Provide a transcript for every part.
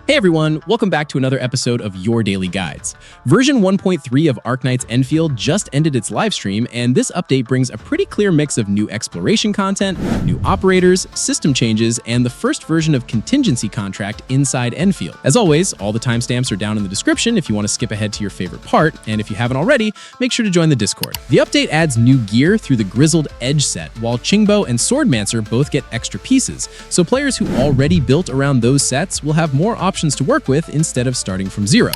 Hey everyone, welcome back to another episode of Your Daily Guides. Version 1.3 of Arknights Endfield just ended its livestream, and this update brings a pretty clear mix of new exploration content, new operators, system changes, and the first version of Contingency Contract inside Endfield. As always, all the timestamps are down in the description if you want to skip ahead to your favorite part, and if you haven't already, make sure to join the Discord. The update adds new gear through the Grizzled Edge set, while Chingbo and Swordmancer both get extra pieces, so players who already built around those sets will have more options to work with instead of starting from zero.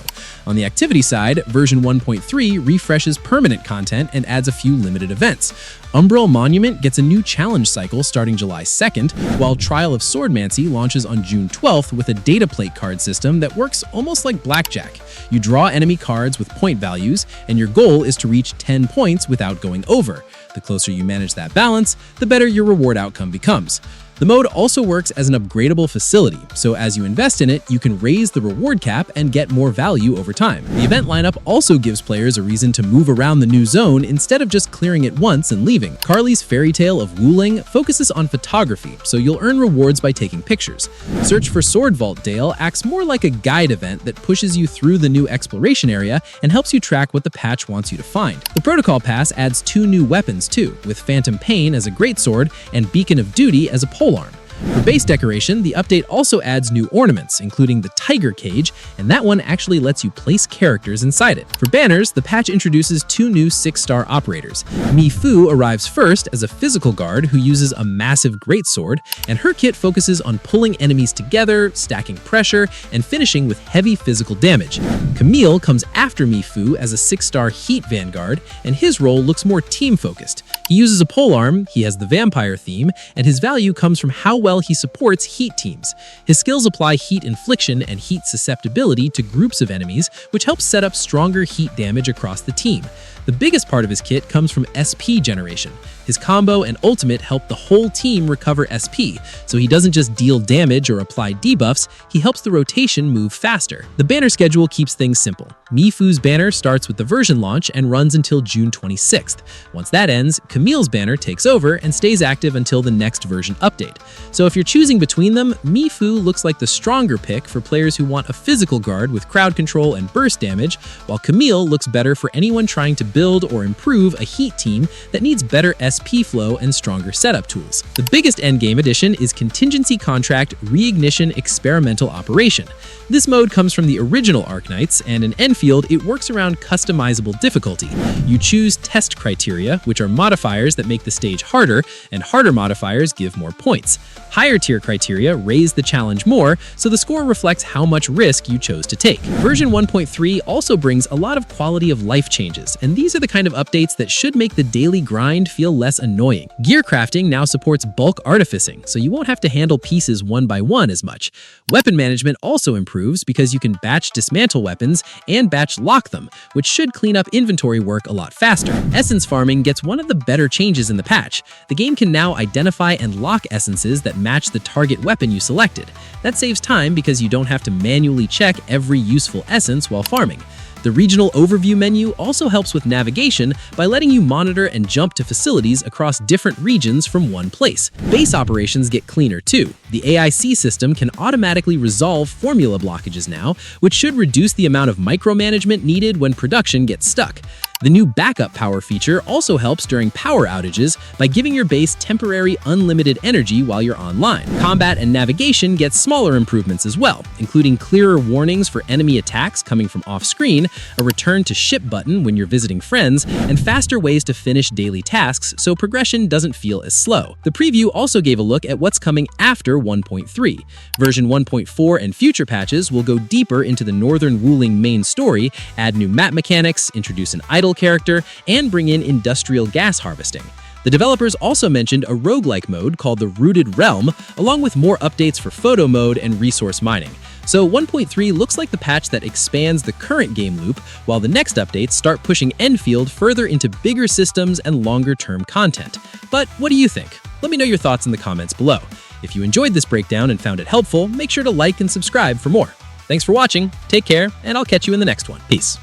On the activity side, version 1.3 refreshes permanent content and adds a few limited events. Umbral Monument gets a new challenge cycle starting July 2nd, while Trial of Swordmancy launches on June 12th with a data plate card system that works almost like blackjack. You draw enemy cards with point values, and your goal is to reach 10 points without going over. The closer you manage that balance, the better your reward outcome becomes. The mode also works as an upgradable facility, so as you invest in it, you can raise the reward cap and get more value over time. The event lineup also gives players a reason to move around the new zone instead of just clearing it once and leaving. Carly's Fairy Tale of Wuling focuses on photography, so you'll earn rewards by taking pictures. Search for Sword Vault Dale acts more like a guide event that pushes you through the new exploration area and helps you track what the patch wants you to find. The Protocol Pass adds 2 new weapons too, with Phantom Pain as a greatsword and Beacon of Duty as a polearm. For base decoration, the update also adds new ornaments, including the Tiger Cage, and that one actually lets you place characters inside it. For banners, the patch introduces 2 new 6-star operators. Mi Fu arrives first as a physical guard who uses a massive greatsword, and her kit focuses on pulling enemies together, stacking pressure, and finishing with heavy physical damage. Camille comes after Mi Fu as a 6-star Heat Vanguard, and his role looks more team-focused. He uses a polearm, he has the vampire theme, and his value comes from how well he supports heat teams. His skills apply heat infliction and heat susceptibility to groups of enemies, which helps set up stronger heat damage across the team. The biggest part of his kit comes from SP generation. His combo and ultimate help the whole team recover SP, so he doesn't just deal damage or apply debuffs, he helps the rotation move faster. The banner schedule keeps things simple. Mi Fu's banner starts with the version launch and runs until June 26th. Once that ends, Camille's banner takes over and stays active until the next version update. So if you're choosing between them, Mi Fu looks like the stronger pick for players who want a physical guard with crowd control and burst damage, while Camille looks better for anyone trying to build or improve a heat team that needs better SP flow and stronger setup tools. The biggest endgame addition is Contingency Contract Reignition Experimental Operation. This mode comes from the original Arknights, and in Endfield, it works around customizable difficulty. You choose test criteria, which are modifiers that make the stage harder, and harder modifiers give more points. Higher tier criteria raise the challenge more, so the score reflects how much risk you chose to take. Version 1.3 also brings a lot of quality of life changes, and these are the kind of updates that should make the daily grind feel less annoying. Gear crafting now supports bulk artificing, so you won't have to handle pieces one by one as much. Weapon management also improves because you can batch dismantle weapons and batch lock them, which should clean up inventory work a lot faster. Essence farming gets one of the better changes in the patch. The game can now identify and lock essences that match the target weapon you selected. That saves time because you don't have to manually check every useful essence while farming. The regional overview menu also helps with navigation by letting you monitor and jump to facilities across different regions from one place. Base operations get cleaner too. The AIC system can automatically resolve formula blockages now, which should reduce the amount of micromanagement needed when production gets stuck. The new backup power feature also helps during power outages by giving your base temporary unlimited energy while you're online. Combat and navigation get smaller improvements as well, including clearer warnings for enemy attacks coming from off-screen, a return to ship button when you're visiting friends, and faster ways to finish daily tasks so progression doesn't feel as slow. The preview also gave a look at what's coming after 1.3. Version 1.4 and future patches will go deeper into the Northern Wuling main story, add new map mechanics, introduce an idle character, and bring in industrial gas harvesting. The developers also mentioned a roguelike mode called the Rooted Realm, along with more updates for photo mode and resource mining. So 1.3 looks like the patch that expands the current game loop, while the next updates start pushing Endfield further into bigger systems and longer-term content. But what do you think? Let me know your thoughts in the comments below. If you enjoyed this breakdown and found it helpful, make sure to like and subscribe for more. Thanks for watching, take care, and I'll catch you in the next one. Peace.